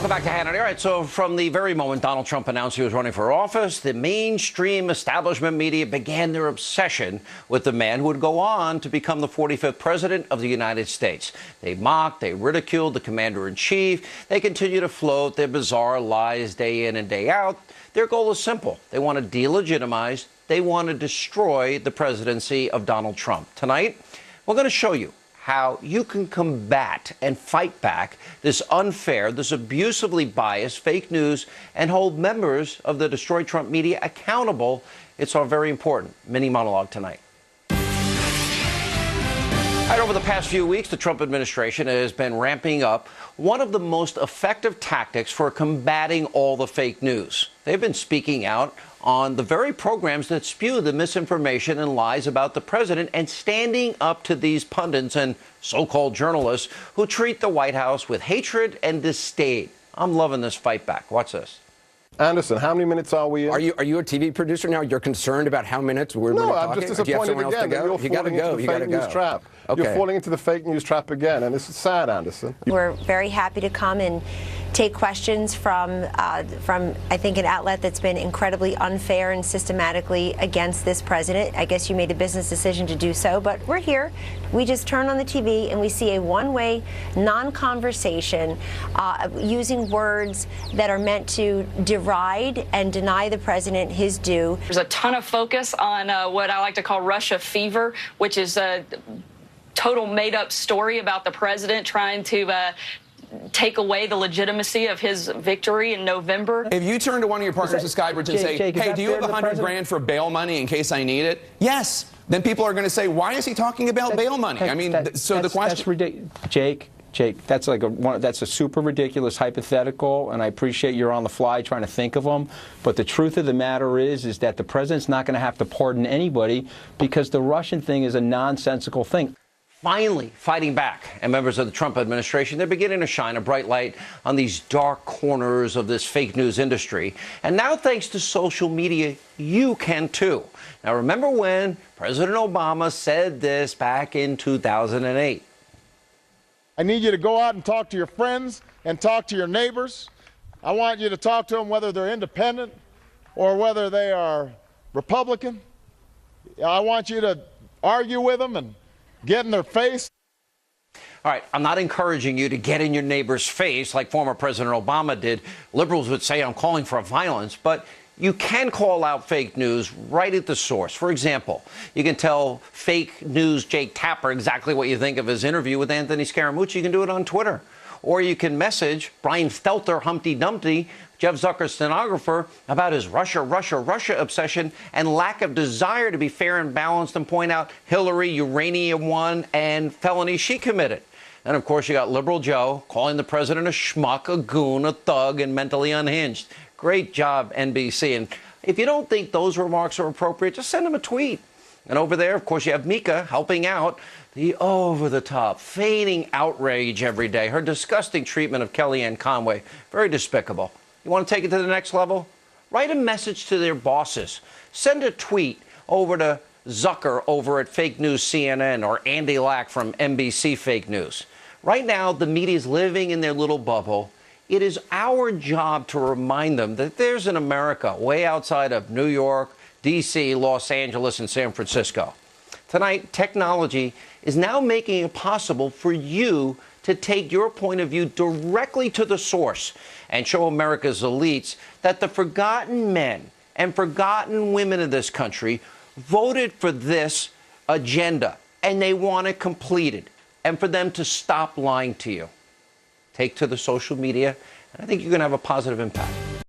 Welcome back to Hannity. All right, so from the very moment Donald Trump announced he was running for office, the mainstream establishment media began their obsession with the man who would go on to become the 45th president of the United States. They mocked, they ridiculed the commander-in-chief. They continue to float their bizarre lies day in and day out. Their goal is simple. They want to delegitimize, they want to destroy the presidency of Donald Trump. Tonight, we're going to show you how you can combat and fight back this unfair, this abusively biased fake news and hold members of the Destroy Trump media accountable. It's our very important mini monologue tonight. Right, over the past few weeks, the Trump administration has been ramping up one of the most effective tactics for combating all the fake news. They've been speaking out on the very programs that spew the misinformation and lies about the president and standing up to these pundits and so-called journalists who treat the White House with hatred and disdain. I'm loving this fight back. Watch this. Anderson, how many minutes are we in? Are you a TV producer now? You're concerned about how minutes we're talking? No, I'm just disappointed again that you're falling into the fake news trap. Okay. You're falling into the fake news trap again, and this is sad, Anderson. We're very happy to come and take questions from I think, an outlet that's been incredibly unfair and systematically against this president. I guess you made a business decision to do so, but we're here. We just turn on the TV and we see a one-way, non-conversation using words that are meant to deride and deny the president his due. There's a ton of focus on what I like to call Russia fever, which is a total made-up story about the president trying to take away the legitimacy of his victory in November. If you turn to one of your partners at Skybridge and say, hey, do you have $100,000 for bail money in case I need it? Yes. Then people are going to say, why is he talking about bail money? I mean, so the question... That's ridiculous. Jake, that's like that's a super ridiculous hypothetical, and I appreciate you're on the fly trying to think of them. But the truth of the matter is that the president's not going to have to pardon anybody because the Russian thing is a nonsensical thing. Finally fighting back, and members of the Trump administration, they're beginning to shine a bright light on these dark corners of this fake news industry. And now, thanks to social media, you can too. Now, remember when President Obama said this back in 2008? I need you to go out and talk to your friends and talk to your neighbors. I want you to talk to them whether they're independent or whether they are Republican. I want you to argue with them and get in their face. All right, I'm not encouraging you to get in your neighbor's face like former President Obama did. Liberals would say I'm calling for violence, but you can call out fake news right at the source. For example, you can tell fake news Jake Tapper exactly what you think of his interview with Anthony Scaramucci. You can do it on Twitter. Or you can message Brian Stelter, Humpty Dumpty, Jeff Zucker's stenographer, about his Russia obsession and lack of desire to be fair and balanced and point out Hillary, uranium one, and felonies she committed. And, of course, you got Liberal Joe calling the president a schmuck, a goon, a thug, and mentally unhinged. Great job, NBC. And if you don't think those remarks are appropriate, just send him a tweet. And over there, of course, you have Mika helping out the over-the-top, feigning outrage every day. Her disgusting treatment of Kellyanne Conway, very despicable. You want to take it to the next level? Write a message to their bosses. Send a tweet over to Zucker over at Fake News CNN or Andy Lack from NBC Fake News. Right now, the media is living in their little bubble. It is our job to remind them that there's an America way outside of New York, D.C., Los Angeles, and San Francisco. Tonight, technology is now making it possible for you to take your point of view directly to the source and show America's elites that the forgotten men and forgotten women of this country voted for this agenda and they want it completed, and for them to stop lying to you. Take to the social media, and I think you're going to have a positive impact.